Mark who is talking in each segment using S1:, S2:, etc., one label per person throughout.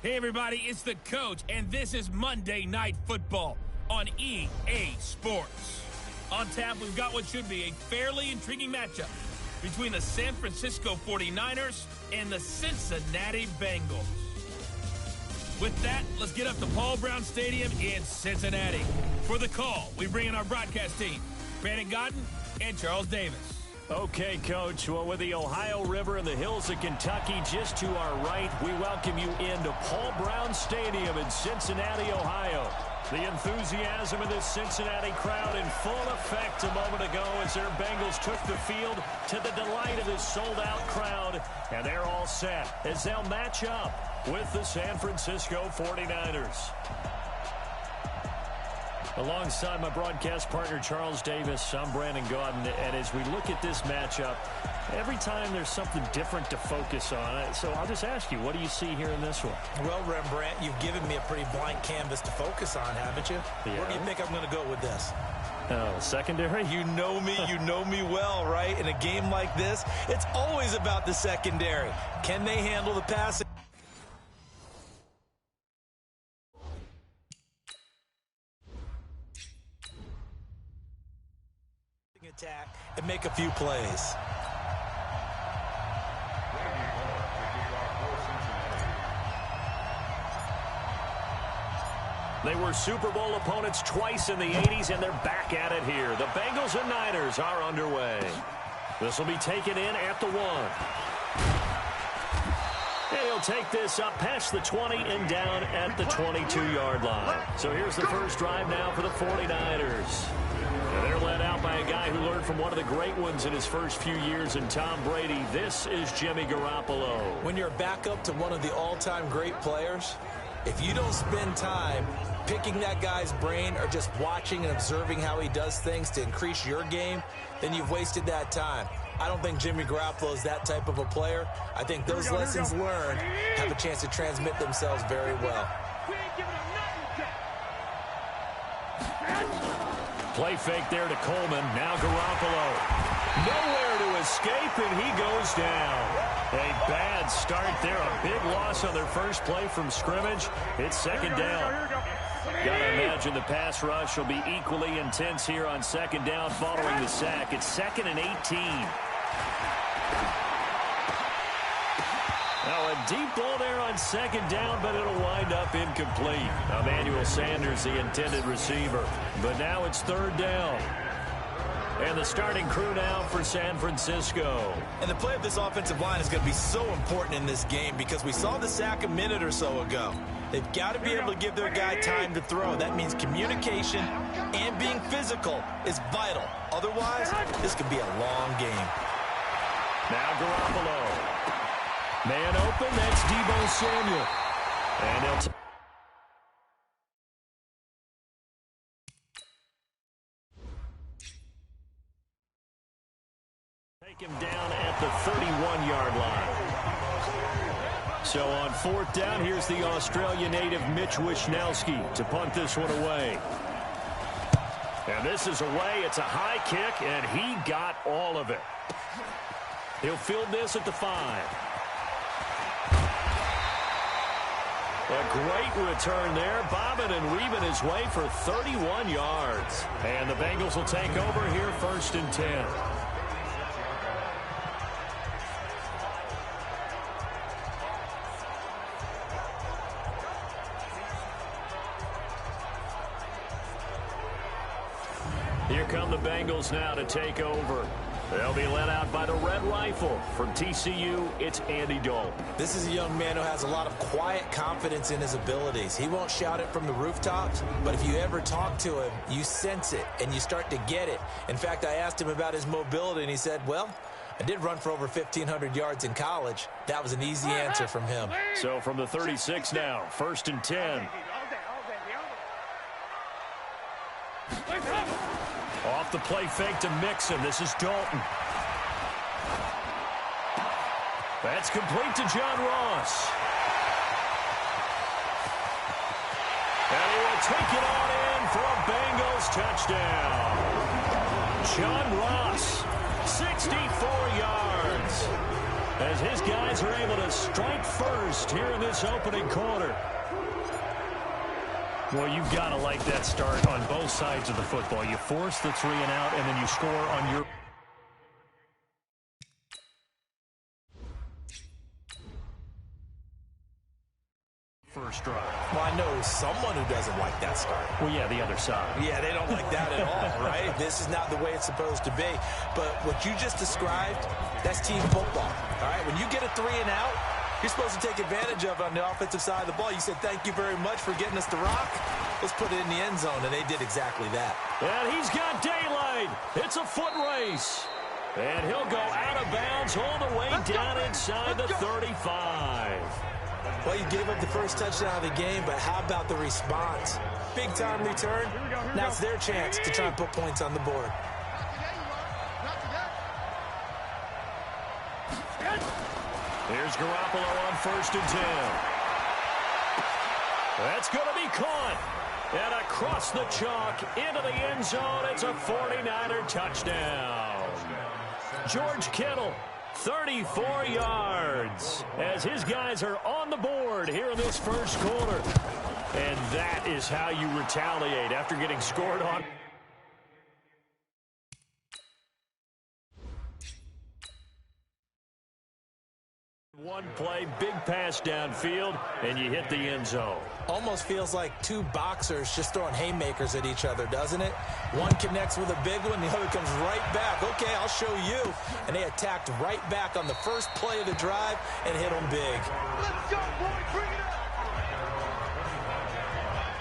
S1: Hey everybody, it's the coach, and this is Monday Night Football on EA Sports. On tap, we've got what should be a fairly intriguing matchup between the San Francisco 49ers and the Cincinnati Bengals. With that, let's get up to Paul Brown Stadium in Cincinnati. For the call, we bring in our broadcast team, Brandon Godden and Charles Davis.
S2: Okay, Coach. Well, with the Ohio River and the hills of Kentucky just to our right, we welcome you into Paul Brown Stadium in Cincinnati, Ohio. The enthusiasm of this Cincinnati crowd in full effect a moment ago as their Bengals took the field to the delight of this sold-out crowd. And they're all set as they'll match up with the San Francisco 49ers. Alongside my broadcast partner, Charles Davis, I'm Brandon Godden. And as we look at this matchup, every time there's something different to focus on. So I'll just ask you, what do you see here in this one?
S3: Well, Rembrandt, you've given me a pretty blank canvas to focus on, haven't you? Yeah. Where do you think I'm going to go with this?
S2: Secondary?
S3: You know me well, right? In a game like this, it's always about the secondary. Can they handle the passing attack and make a few plays?
S2: They were Super Bowl opponents twice in the 80s, and they're back at it here. The Bengals and Niners are underway. This will be taken in at the 1. And he'll take this up past the 20 and down at the 22-yard line. So here's the first drive now for the 49ers. And they're led out by a guy who learned from one of the great ones in his first few years in Tom Brady. This is Jimmy Garoppolo.
S3: When you're back up to one of the all-time great players, if you don't spend time picking that guy's brain or just watching and observing how he does things to increase your game, then you've wasted that time. I don't think Jimmy Garoppolo is that type of a player. I think those lessons learned have a chance to transmit themselves very well.
S2: Play fake there to Coleman. Now Garoppolo. Nowhere to escape, and he goes down. A bad start there. A big loss on their first play from scrimmage. It's second down. Gotta imagine the pass rush will be equally intense here on second down following the sack. It's 2nd and 18. Now a deep ball there on second down, but it'll wind up incomplete. Emmanuel Sanders, the intended receiver. But now it's 3rd down. And the starting crew now for San Francisco.
S3: And the play of this offensive line is going to be so important in this game because we saw the sack a minute or so ago. They've got to be able to give their guy time to throw. That means communication and being physical is vital. Otherwise, this could be a long game.
S2: Now Garoppolo. Man open, that's Deebo Samuel. And he'll take him down at the 31-yard line. So on 4th down, here's the Australia native Mitch Wishnowsky to punt this one away. And this is away. It's a high kick, and he got all of it. He'll field this at the 5. A great return there, bobbing and weaving his way for 31 yards. And the Bengals will take over here 1st and 10. Here come the Bengals now to take over. They'll be led out by the Red Rifle. From TCU, it's Andy Dalton.
S3: This is a young man who has a lot of quiet confidence in his abilities. He won't shout it from the rooftops, but if you ever talk to him, you sense it, and you start to get it. In fact, I asked him about his mobility, and he said, well, I did run for over 1,500 yards in college. That was an easy answer from him.
S2: So from the 36 now, 1st and 10. Off the play fake to Mixon. This is Dalton. That's complete to John Ross. And he will take it on in for a Bengals touchdown. John Ross, 64 yards. as his guys are able to strike first here in this opening quarter. Well, you've got to like that start on both sides of the football. You force the 3 and out, and then you score on your first drive.
S3: Well, I know someone who doesn't like that start.
S2: Well, yeah, the other side.
S3: Yeah, they don't like that at all, right? This is not the way it's supposed to be. But what you just described, that's team football, all right? When you get a 3 and out, you're supposed to take advantage of it on the offensive side of the ball. You said, thank you very much for getting us the rock. Let's put it in the end zone, and they did exactly that.
S2: And he's got daylight. It's a foot race. And he'll go out of bounds all the way down inside the 35.
S3: Well, you gave up the first touchdown of the game, but how about the response? Big-time return. Now it's their chance to try and put points on the board.
S2: Here's Garoppolo on 1st and 10. That's going to be caught. And across the chalk into the end zone, it's a 49er touchdown. George Kittle, 34 yards, as his guys are on the board here in this first quarter. And that is how you retaliate after getting scored on. One play, big pass downfield, and you hit the end zone.
S3: Almost feels like two boxers just throwing haymakers at each other, doesn't it? One connects with a big one, the other comes right back. Okay, I'll show you. And they attacked right back on the first play of the drive and hit them big.
S4: Let's go, boy. Bring it up.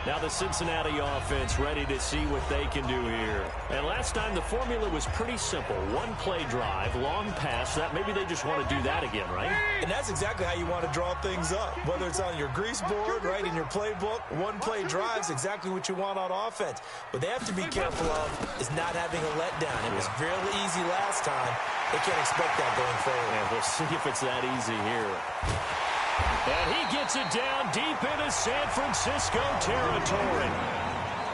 S2: Now the Cincinnati offense ready to see what they can do here. And last time the formula was pretty simple. One play drive, long pass. That maybe they just want to do that again, right?
S3: And that's exactly how you want to draw things up. Whether it's on your grease board, right, in your playbook, one play drive is exactly what you want on offense. What they have to be careful of is not having a letdown. It was fairly easy last time. They can't expect that going forward.
S2: And we'll see if it's that easy here. And he gets it down deep into San Francisco territory.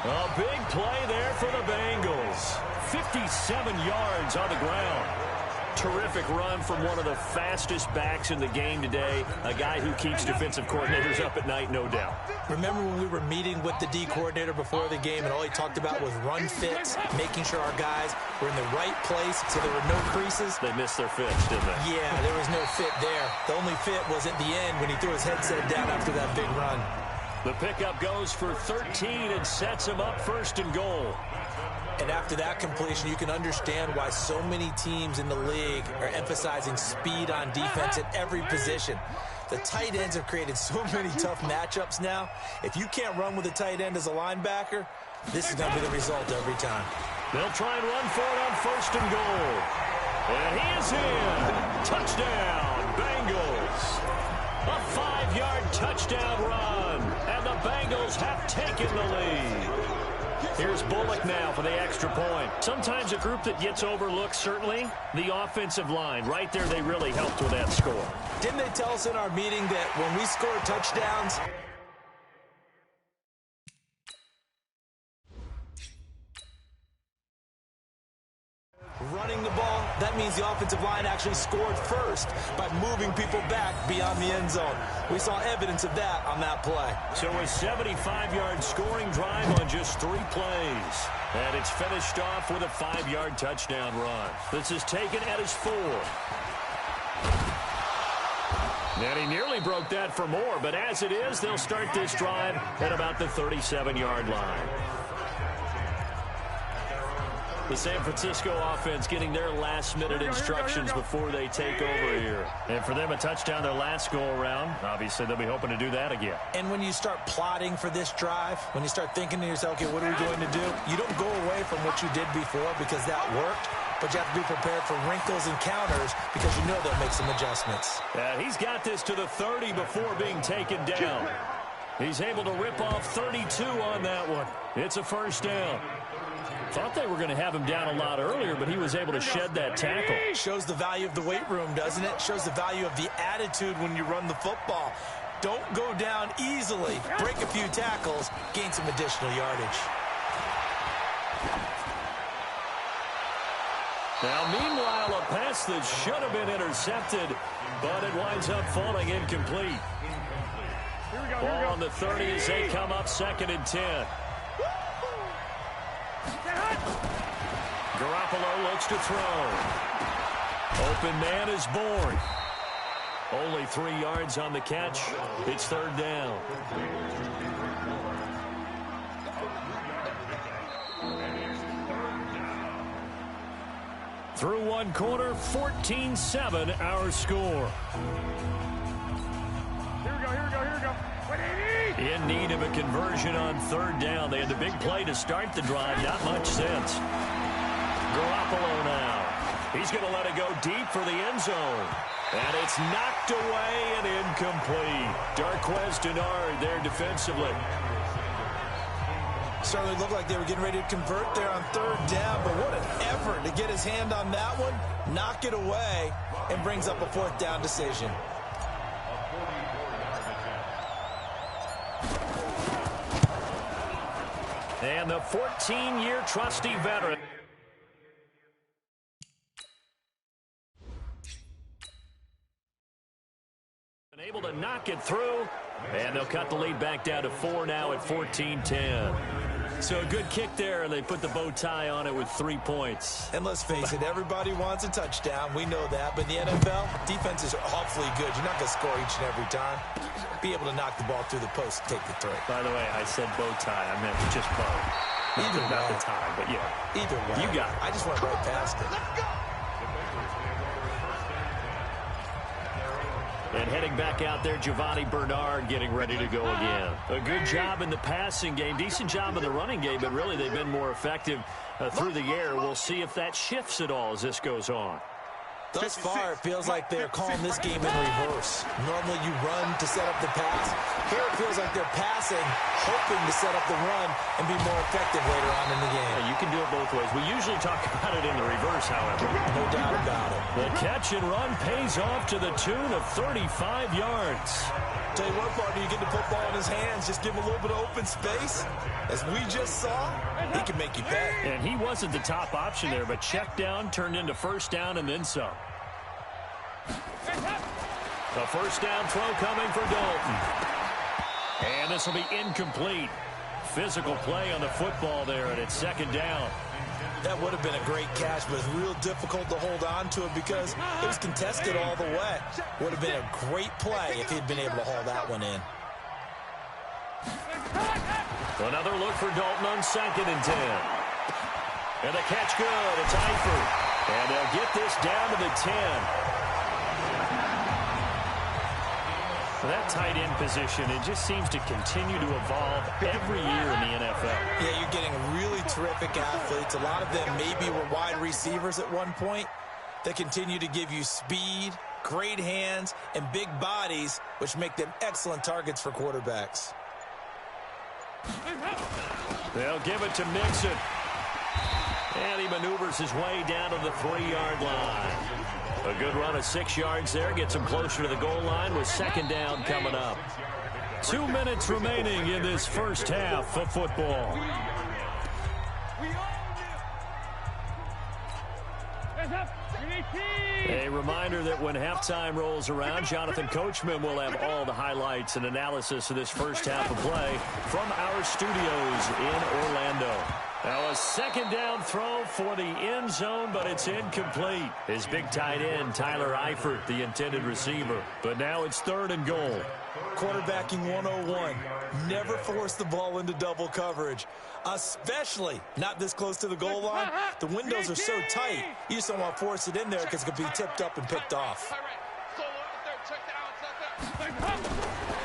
S2: A big play there for the Bengals. 57 yards on the ground. Terrific run from one of the fastest backs in the game today. A guy who keeps defensive coordinators up at night, no doubt.
S3: Remember when we were meeting with the D coordinator before the game and all he talked about was run fits, making sure our guys were in the right place so there were no creases?
S2: They missed their fits, didn't they?
S3: Yeah, there was no fit there. The only fit was at the end when he threw his headset down after that big run.
S2: The pickup goes for 13 and sets him up 1st and goal.
S3: And after that completion, you can understand why so many teams in the league are emphasizing speed on defense at every position. The tight ends have created so many tough matchups now. If you can't run with a tight end as a linebacker, this is going to be the result every time.
S2: They'll try and run for it on 1st and goal. And he is in. Touchdown, Bengals. A 5-yard touchdown run. And the Bengals have taken the lead. Here's Bullock now for the extra point. Sometimes a group that gets overlooked, certainly, the offensive line. Right there, they really helped with that score.
S3: Didn't they tell us in our meeting that when we score touchdowns, running the ball, that means the offensive line actually scored first by moving people back beyond the end zone. We saw evidence of that on that play.
S2: So a 75-yard scoring drive on just 3 plays. And it's finished off with a 5-yard touchdown run. This is taken at his 4. And he nearly broke that for more, but as it is, they'll start this drive at about the 37-yard line. The San Francisco offense getting their last-minute instructions before they take over here. And for them, a touchdown their last go-around. Obviously, they'll be hoping to do that again.
S3: And when you start plotting for this drive, when you start thinking to yourself, okay, what are we going to do? You don't go away from what you did before because that worked, but you have to be prepared for wrinkles and counters because you know they'll make some adjustments.
S2: He's got this to the 30 before being taken down. He's able to rip off 32 on that one. It's a 1st down. Thought they were going to have him down a lot earlier, but he was able to shed that tackle.
S3: Shows the value of the weight room, doesn't it? Shows the value of the attitude when you run the football. Don't go down easily. Break a few tackles, gain some additional yardage.
S2: Now, meanwhile, a pass that should have been intercepted, but it winds up falling incomplete. Ball on the 30 as they come up 2nd and 10. Garoppolo looks to throw. Open man is born. Only 3 yards on the catch. It's 3rd down. Through 1 quarter, 14-7 our score.
S4: Here we go.
S2: In need of a conversion on 3rd down. They had the big play to start the drive. Not much sense. Garoppolo now. He's going to let it go deep for the end zone. And it's knocked away and incomplete. Darquez Denard there defensively.
S3: Certainly looked like they were getting ready to convert there on 3rd down, but what an effort to get his hand on that one, knock it away, and brings up a 4th down decision.
S2: And the 14-year trusty veteran. Able to knock it through, and they'll cut the lead back down to 4 now at 14-10. So a good kick there, and they put the bow tie on it with 3 points.
S3: And let's face it, everybody wants a touchdown. We know that. But in the NFL, defenses are awfully good. You're not going to score each and every time. Be able to knock the ball through the post and take the throw.
S2: By the way, I said bow tie. I meant just bow. Not the tie, but yeah.
S3: Either way.
S2: You got it.
S3: I just went right past it.
S4: Let's go.
S2: And heading back out there, Giovanni Bernard getting ready to go again. A good job in the passing game, decent job in the running game, but really they've been more effective through the air. We'll see if that shifts at all as this goes on.
S3: Thus far, it feels like they're calling this game in reverse. Normally you run to set up the pass. Here it feels like they're passing, hoping to set up the run and be more effective later on in the game.
S2: Yeah, you can do it both ways. We usually talk about it in the reverse, however.
S3: No doubt about it.
S2: The catch and run pays off to the tune of 35 yards.
S3: Tell you what, partner, you get the football in his hands, just give him a little bit of open space. As we just saw, he can make you pay.
S2: And he wasn't the top option there, but check down turned into 1st down and then some. The 1st down throw coming for Dalton. And this will be incomplete. Physical play on the football there, and it's 2nd down.
S3: That would have been a great catch, but it's real difficult to hold on to it because it was contested all the way. Would have been a great play if he'd been able to haul that one in.
S2: Another look for Dalton on 2nd and 10. And the catch good. It's Eifert. And they'll get this down to the 10. That tight end position, it just seems to continue to evolve every year in the NFL.
S3: Yeah, you're getting really terrific athletes. A lot of them maybe were wide receivers at one point. They continue to give you speed, great hands, and big bodies, which make them excellent targets for quarterbacks.
S2: They'll give it to Mixon. And he maneuvers his way down to the 3-yard line. A good run of 6 yards there. Gets him closer to the goal line with 2nd down coming up. 2 minutes remaining in this first half of football. A reminder that when halftime rolls around, Jonathan Coachman will have all the highlights and analysis of this first half of play from our studios in Orlando. Now a 2nd down throw for the end zone, but it's incomplete. His big tight end, Tyler Eifert, the intended receiver. But now it's 3rd and goal.
S3: Quarterbacking 101. Never force the ball into double coverage, especially not this close to the goal line. The windows are so tight, you just don't want to force it in there because it could be tipped up and picked off.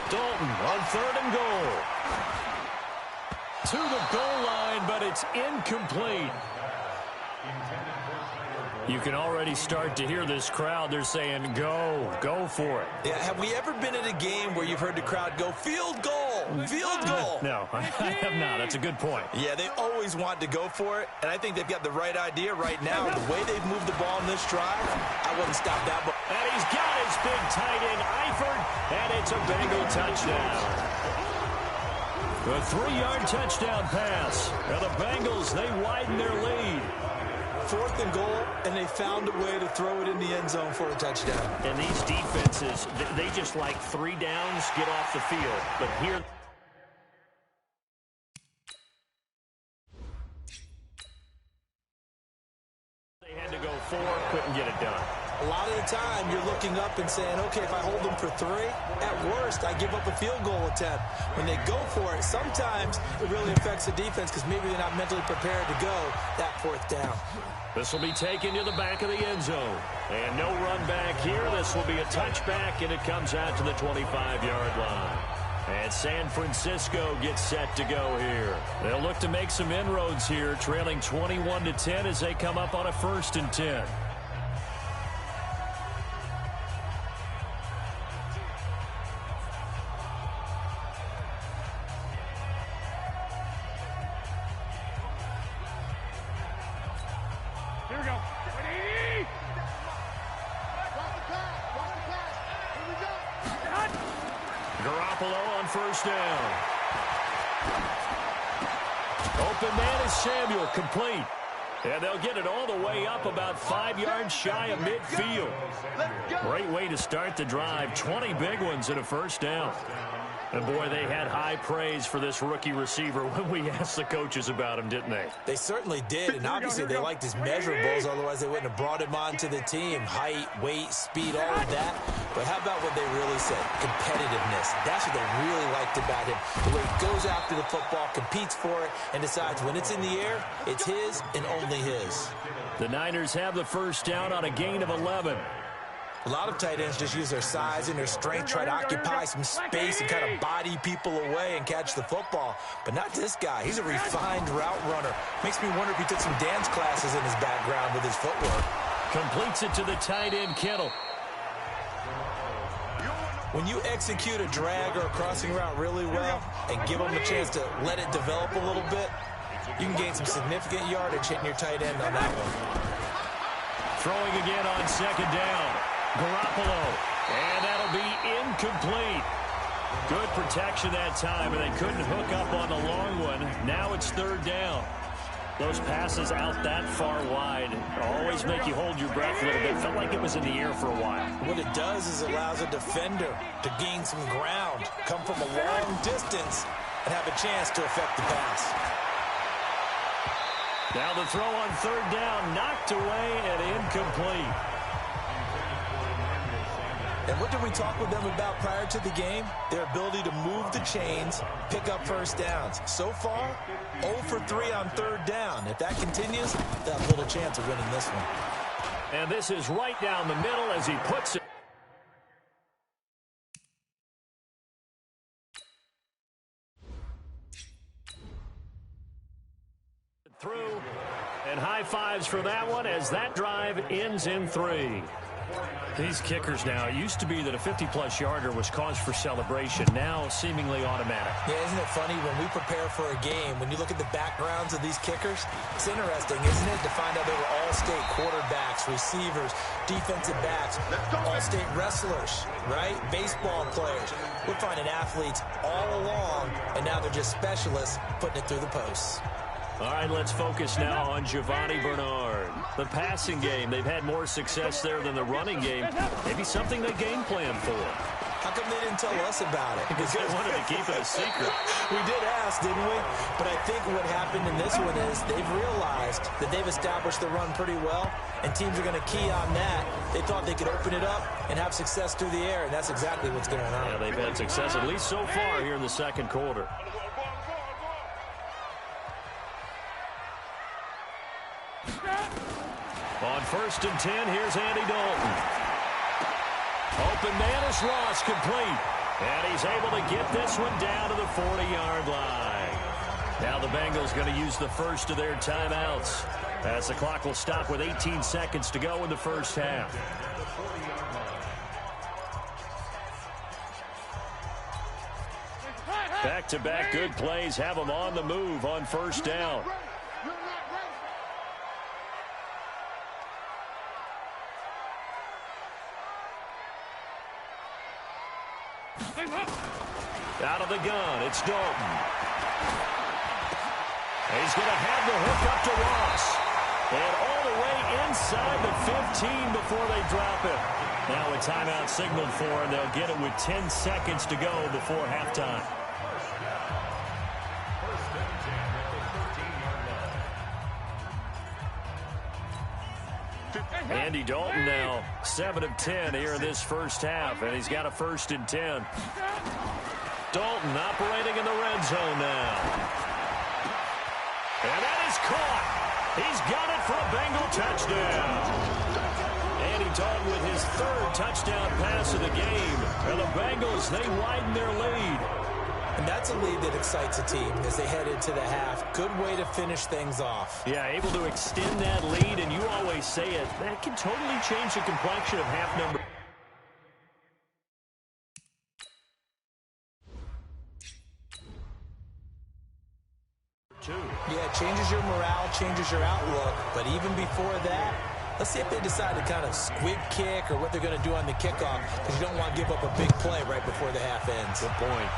S2: Dalton on 3rd and goal. To the goal line, but it's incomplete. You can already start to hear this crowd. They're saying, go for it.
S3: Yeah, have we ever been at a game where you've heard the crowd go, field goal, field goal?
S2: No, I have not. That's a good point.
S3: Yeah, they always want to go for it, and I think they've got the right idea right now. The way they've moved the ball in this drive, I wouldn't stop that. But
S2: and he's got his big tight end, Eifert, and it's a Bengal touchdown. A 3-yard touchdown pass. Now the Bengals, they widen their lead.
S3: 4th and goal, and they found a way to throw it in the end zone for a touchdown.
S2: And these defenses, they just like 3 downs, get off the field. But here... they had to go 4, couldn't get it done.
S3: A lot of the time, you're looking up and saying, okay, if I hold them for 3, at worst, I give up a field goal attempt. When they go for it, sometimes it really affects the defense because maybe they're not mentally prepared to go that 4th down.
S2: This will be taken to the back of the end zone. And no run back here. This will be a touchback, and it comes out to the 25-yard line. And San Francisco gets set to go here. They'll look to make some inroads here, trailing 21-10 as they come up on a 1st and 10.
S4: Here we go. Ready?
S2: Garoppolo on 1st down. Open man is Samuel, complete. And they'll get it all the way up about 5 yards shy of midfield. Great way to start the drive. 20 big ones and a 1st down. And, boy, they had high praise for this rookie receiver when we asked the coaches about him, didn't they?
S3: They certainly did, and obviously they liked his measurables, otherwise they wouldn't have brought him onto the team. Height, weight, speed, all of that. But how about what they really said? Competitiveness. That's what they really liked about him. The way he goes after the football, competes for it, and decides when it's in the air, it's his and only his.
S2: The Niners have the 1st down on a gain of 11.
S3: A lot of tight ends just use their size and their strength, try to occupy some space and kind of body people away and catch the football. But not this guy. He's a refined route runner. Makes me wonder if he took some dance classes in his background with his footwork.
S2: Completes it to the tight end, Kittle.
S3: When you execute a drag or a crossing route really well and give them a chance to let it develop a little bit, you can gain some significant yardage hitting your tight end on that one.
S2: Throwing again on 2nd down. Garoppolo, and that'll be incomplete. Good protection that time, and they couldn't hook up on the long one. Now it's 3rd down. Those passes out that far wide always make you hold your breath a little bit. Felt like it was in the air for a while.
S3: What it does is allows a defender to gain some ground, come from a long distance, and have a chance to affect the pass.
S2: Now the throw on 3rd down, knocked away and incomplete.
S3: And what did we talk with them about prior to the game? Their ability to move the chains, pick up 1st downs. So far, 0 for 3 on 3rd down. If that continues, they'll have little chance of winning this one.
S2: And this is right down the middle as he puts it through. And high fives for that one as that drive ends in 3. These kickers now, it used to be that a 50-plus yarder was cause for celebration, now seemingly automatic.
S3: Yeah, isn't it funny when we prepare for a game, when you look at the backgrounds of these kickers, it's interesting, isn't it, to find out they were all-state quarterbacks, receivers, defensive backs, all-state wrestlers, right? Baseball players. We're finding athletes all along, and now they're just specialists putting it through the posts.
S2: All right, let's focus now on Giovanni Bernard. The passing game, they've had more success there than the running game. Maybe something they game plan for.
S3: How come they didn't tell us about it?
S2: Because they wanted to keep it a secret.
S3: We did ask, didn't we? But I think what happened in this one is they've realized that they've established the run pretty well, and teams are going to key on that. They thought they could open it up and have success through the air, and that's exactly what's going on.
S2: Yeah, they've had success, at least so far here in the 2nd quarter. On 1st and 10, here's Andy Dalton. Open man is Ross, complete. And he's able to get this one down to the 40-yard line. Now the Bengals going to use the first of their timeouts, as the clock will stop with 18 seconds to go in the 1st half. Back-to-back good plays have them on the move on 1st down. Out of the gun, it's Dalton. He's going to have the hook up to Ross. And all the way inside the 15 before they drop it. Now a timeout signaled for, and they'll get it with 10 seconds to go before halftime. Andy Dalton now 7 of 10 here in this first half, and he's got a 1st and 10. Dalton operating in the red zone now. And that is caught. He's got it for a Bengal touchdown. Andy Dalton with his 3rd touchdown pass of the game. And the Bengals, they widen their lead.
S3: And that's a lead that excites a team as they head into the half. Good way to finish things off.
S2: Yeah, able to extend that lead, and you always say it, that can totally change the complexion of half number.
S3: Yeah, it changes your morale, changes your outlook. But even before that, let's see if they decide to kind of squib kick or what they're going to do on the kickoff, because you don't want to give up a big play right before the half ends.
S2: Good point.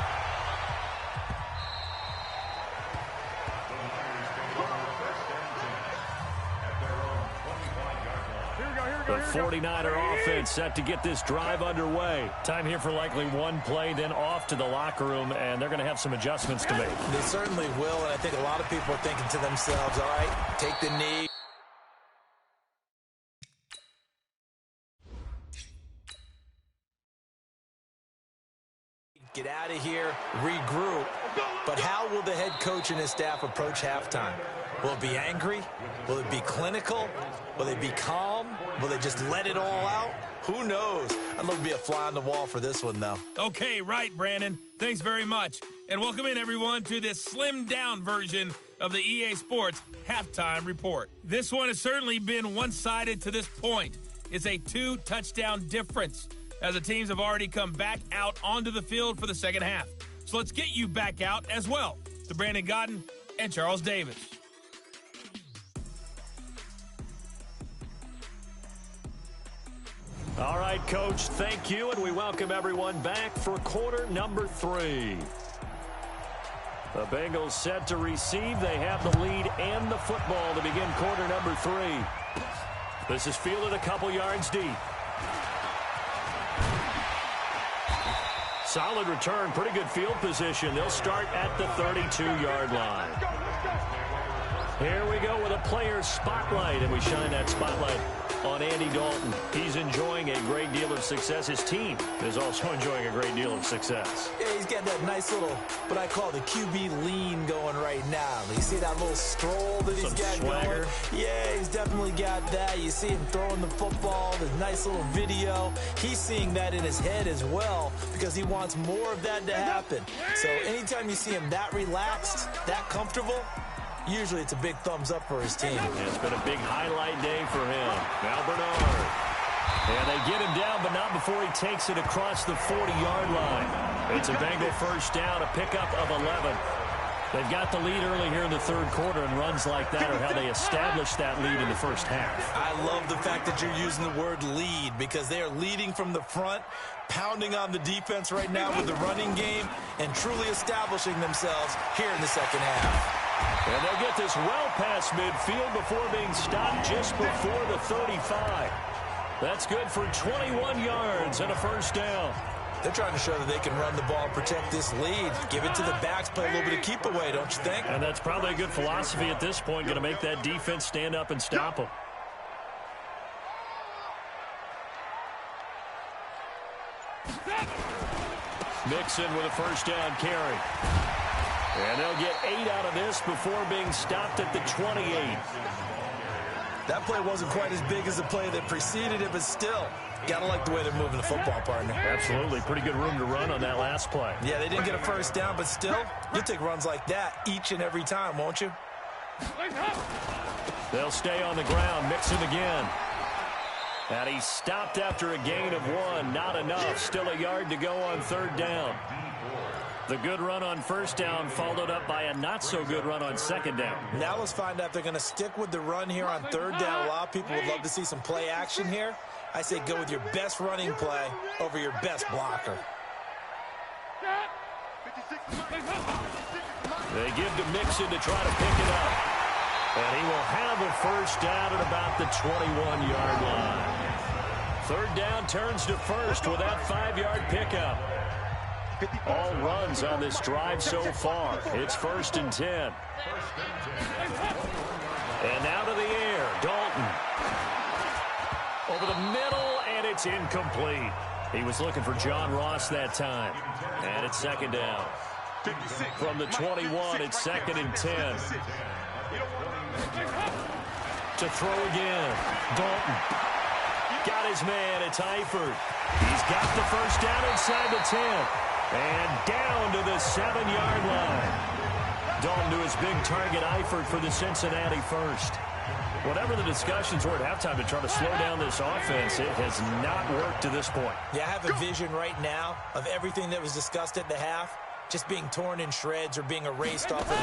S2: The 49er offense set to get this drive underway. Time here for likely one play, then off to the locker room, and they're going to have some adjustments to make.
S3: They certainly will, and I think a lot of people are thinking to themselves, all right, take the knee. Get out of here, regroup. But how will the head coach and his staff approach halftime? Will it be angry? Will it be clinical? Will they be calm? Will they just let it all out? Who knows? I'd love to be a fly on the wall for this one, though.
S1: Okay, right, Brandon. Thanks very much. And welcome in, everyone, to this slimmed-down version of the EA Sports Halftime Report. This one has certainly been one-sided to this point. It's a 2-touchdown difference, as the teams have already come back out onto the field for the second half. So let's get you back out as well to Brandon Godden and Charles Davis.
S2: All right, Coach, thank you, and we welcome everyone back for quarter number 3. The Bengals set to receive. They have the lead and the football to begin quarter number 3. This is fielded a couple yards deep. Solid return, pretty good field position. They'll start at the 32-yard line. Here we go with a player's spotlight, and we shine that spotlight on Andy Dalton. He's enjoying a great deal of success. His team is also enjoying a great deal of success.
S3: Yeah, he's got that nice little, what I call the QB lean going right now. You see that little stroll that he's got
S2: swagger
S3: going? Yeah, he's definitely got that. You see him throwing the football, the nice little video. He's seeing that in his head as well because he wants more of that to happen. So anytime you see him that relaxed, that comfortable, usually it's a big thumbs up for his team.
S2: Yeah, it's been a big highlight day for him. Now Bernard. And they get him down, but not before he takes it across the 40-yard line. It's a Bengal first down, a pickup of 11. They've got the lead early here in the third quarter, and runs like that are how they established that lead in the first half.
S3: I love the fact that you're using the word lead because they are leading from the front, pounding on the defense right now with the running game, and truly establishing themselves here in the second half.
S2: And they'll get this well past midfield before being stopped just before the 35. That's good for 21 yards and a first down.
S3: They're trying to show that they can run the ball and protect this lead. Give it to the backs, play a little bit of keep away, don't you think?
S2: And that's probably a good philosophy at this point, going to make that defense stand up and stop them. Mixon with a first down carry. And they'll get 8 out of this before being stopped at the 28.
S3: That play wasn't quite as big as the play that preceded it, but still, gotta like the way they're moving the football, partner.
S2: Absolutely. Pretty good room to run on that last play.
S3: Yeah, they didn't get a first down, but still, you'll take runs like that each and every time, won't you?
S2: They'll stay on the ground. Mixon again. And he stopped after a gain of 1. Not enough. Still a yard to go on third down. The good run on first down followed up by a not-so-good run on second down.
S3: Now let's find out if they're going to stick with the run here on third down. A lot of people would love to see some play action here. I say go with your best running play over your best blocker.
S2: They give to Mixon to try to pick it up. And he will have a first down at about the 21-yard line. Third down turns to first with that 5-yard pickup. All runs on this drive so far. It's 1st and 10. And now to the air, Dalton. Over the middle, and it's incomplete. He was looking for John Ross that time. And it's 2nd down. From the 21, it's 2nd and 10. To throw again, Dalton. Got his man, it's Eifert. He's got the first down inside the 10. And down to the 7-yard line. Dalton to his big target, Eifert, for the Cincinnati first. Whatever the discussions were at halftime to try to slow down this offense, it has not worked to this point.
S3: Yeah, I have a vision right now of everything that was discussed at the half just being torn in shreds or being erased off of the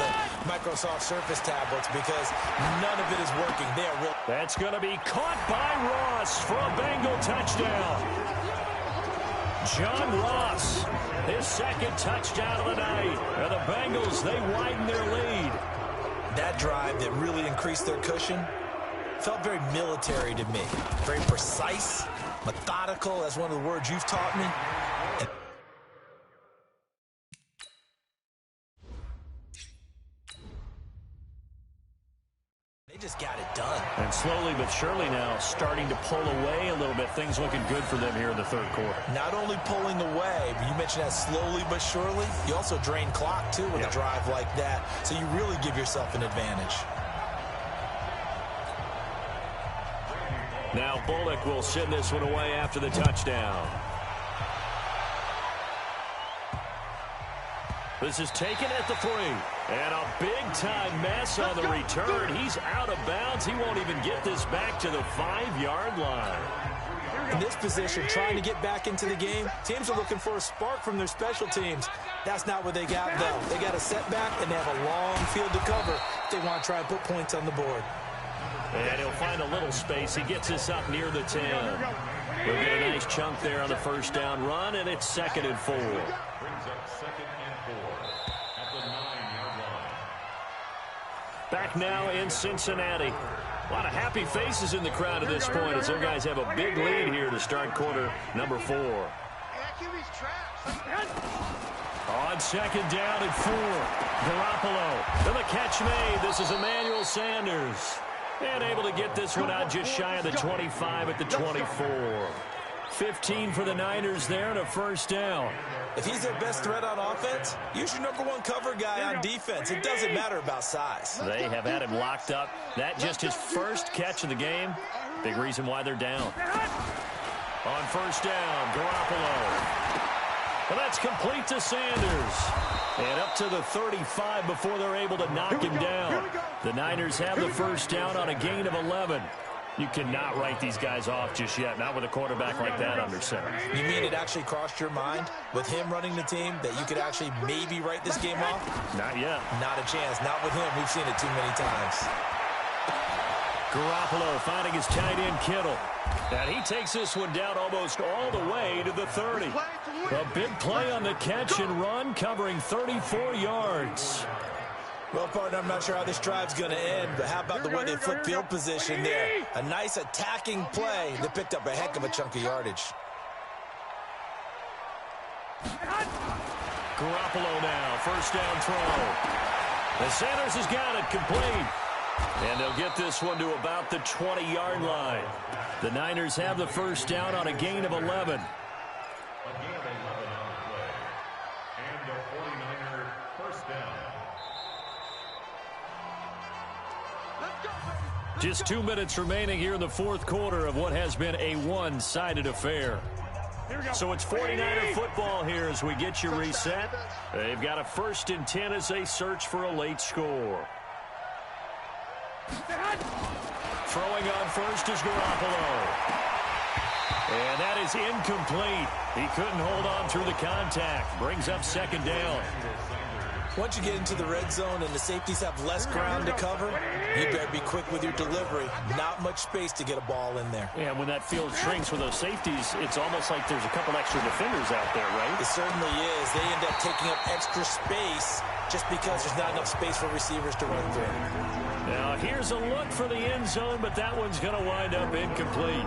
S3: Microsoft Surface tablets because none of it is working. They are real.
S2: That's going to be caught by Ross for a Bengal touchdown. John Ross, his 2nd touchdown of the night. And the Bengals, they widen their lead.
S3: That drive that really increased their cushion felt very military to me. Very precise, methodical. That's one of the words you've taught me. They just got it done.
S2: And slowly but surely now starting to pull away a little bit. Things looking good for them here in the 3rd quarter.
S3: Not only pulling away, but you mentioned that slowly but surely. You also drain clock, too, with a drive like that. So you really give yourself an advantage.
S2: Now Bullock will send this one away after the touchdown. This is taken at the 3. And a big-time mess on the return. He's out of bounds. He won't even get this back to the 5-yard line.
S3: In this position, trying to get back into the game, teams are looking for a spark from their special teams. That's not what they got, though. They got a setback, and they have a long field to cover if they want to try and put points on the board.
S2: And he'll find a little space. He gets this up near the 10. He'll get a nice chunk there on the first down run, and it's 2nd and 4.
S5: Brings up 2nd and 4 at the 9-yard line.
S2: Back now in Cincinnati. A lot of happy faces in the crowd at this point as their guys have a big lead here to start quarter number 4. On 2nd down and 4. Garoppolo. To the catch made. This is Emmanuel Sanders. And able to get this one out just shy of the 25 at the 24. 15 for the Niners there and a first down.
S3: If he's their best threat on offense, use your #1 cover guy on defense. It doesn't matter about size.
S2: They have had him locked up. That just his first catch of the game. Big reason why they're down. On first down, Garoppolo. Well, that's complete to Sanders. And up to the 35 before they're able to knock him down. The Niners have the first down on a gain of 11. You cannot write these guys off just yet, not with a quarterback like that under center.
S3: You mean it actually crossed your mind with him running the team that you could actually maybe write this game off?
S2: Not yet.
S3: Not a chance. Not with him. We've seen it too many times.
S2: Garoppolo finding his tight end Kittle. And he takes this one down almost all the way to the 30. A big play on the catch and run, covering 34 yards.
S3: Well, partner, I'm not sure how this drive's going to end, but how about the way they flip field position there? A nice attacking play that picked up a heck of a chunk of yardage.
S2: Garoppolo now, first down throw. And Sanders has got it complete. And they'll get this one to about the 20-yard line. The Niners have the first down on a gain of 11. Just 2 minutes remaining here in the 4th quarter of what has been a one-sided affair. So it's 49er football here as we get you reset. They've got a 1st and 10 as they search for a late score. Throwing on first is Garoppolo. And that is incomplete. He couldn't hold on through the contact. Brings up 2nd down.
S3: Once you get into the red zone and the safeties have less ground to cover, you better be quick with your delivery. Not much space to get a ball in there.
S2: Yeah, when that field shrinks with those safeties, it's almost like there's a couple extra defenders out there, right?
S3: It certainly is. They end up taking up extra space just because there's not enough space for receivers to run through.
S2: Now, Here's a look for the end zone, but that one's going to wind up incomplete.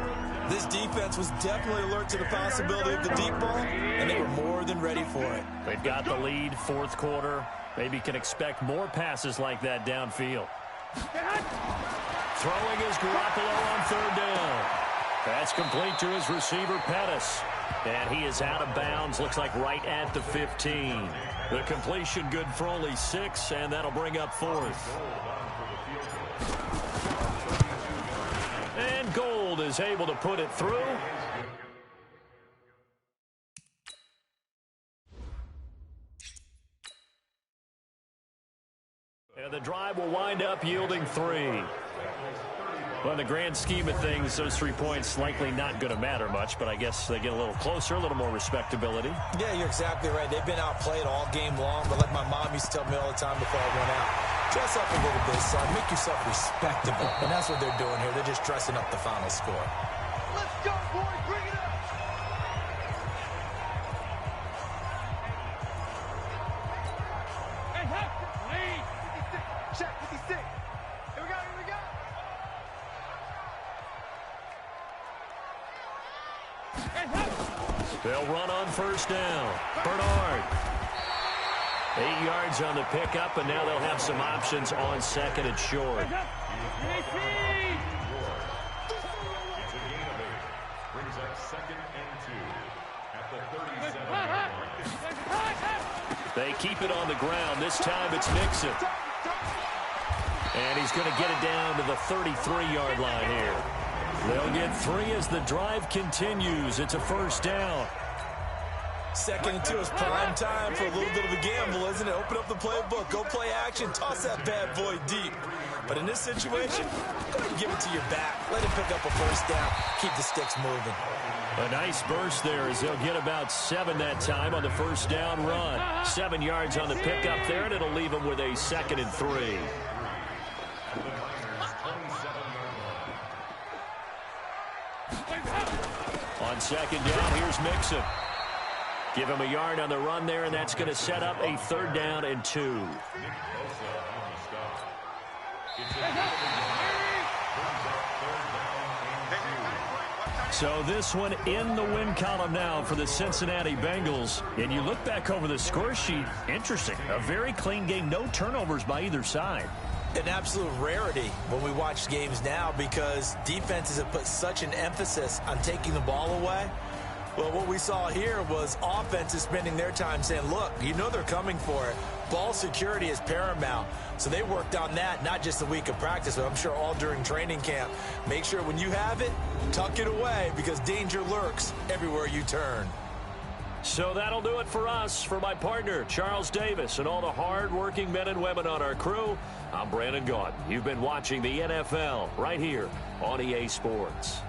S3: This defense was definitely alert to the possibility of the deep ball, and they were more than ready for it.
S2: They've got the lead, fourth quarter. Maybe can expect more passes like that downfield. Throwing is Garoppolo on third down. That's complete to his receiver, Pettis. And he is out of bounds, looks like right at the 15. The completion good for only 6, and that'll bring up fourth. And Gold is able to put it through. And the drive will wind up yielding 3. Well, in the grand scheme of things, those 3 points likely not going to matter much, but I guess they get a little closer, a little more respectability.
S3: Yeah, you're exactly right. They've been outplayed all game long, but like my mom used to tell me all the time before I went out, dress up a little bit, son. Make yourself respectable. And that's what they're doing here. They're just dressing up the final score.
S4: Let's go, boys. Bring it up. Hey, lead. 56. Check 56. Here we go. Here we go.
S2: They'll run on first down. Bernard. 8 yards on the pickup, and now they'll have some options on second and short.
S5: It's a gain of 8. Brings up 2nd and 2 at the 37.
S2: They keep it on the ground. This time it's Mixon. And he's going to get it down to the 33-yard line here. They'll get 3 as the drive continues. It's a first down.
S3: 2nd and 2 is prime time for a little bit of a gamble, isn't it? Open up the playbook, go play action, toss that bad boy deep. But in this situation, go ahead and give it to your back. Let him pick up a first down. Keep the sticks moving.
S2: A nice burst there as they'll get about 7 that time on the first down run. 7 yards on the pickup there, and it'll leave them with a 2nd and 3. On second down, here's Mixon. Give him a yard on the run there, and that's going to set up a 3rd down and 2. So this one in the win column now for the Cincinnati Bengals. And you look back over the score sheet, interesting. A very clean game, no turnovers by either side.
S3: An absolute rarity when we watch games now because defenses have put such an emphasis on taking the ball away. Well, what we saw here was offenses spending their time saying, look, you know they're coming for it. Ball security is paramount. So they worked on that, not just a week of practice, but I'm sure all during training camp. Make sure when you have it, tuck it away because danger lurks everywhere you turn.
S2: So that'll do it for us. For my partner, Charles Davis, and all the hard-working men and women on our crew, I'm Brandon Gaudin. You've been watching the NFL right here on EA Sports.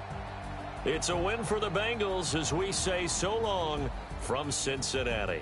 S2: It's a win for the Bengals as we say so long from Cincinnati.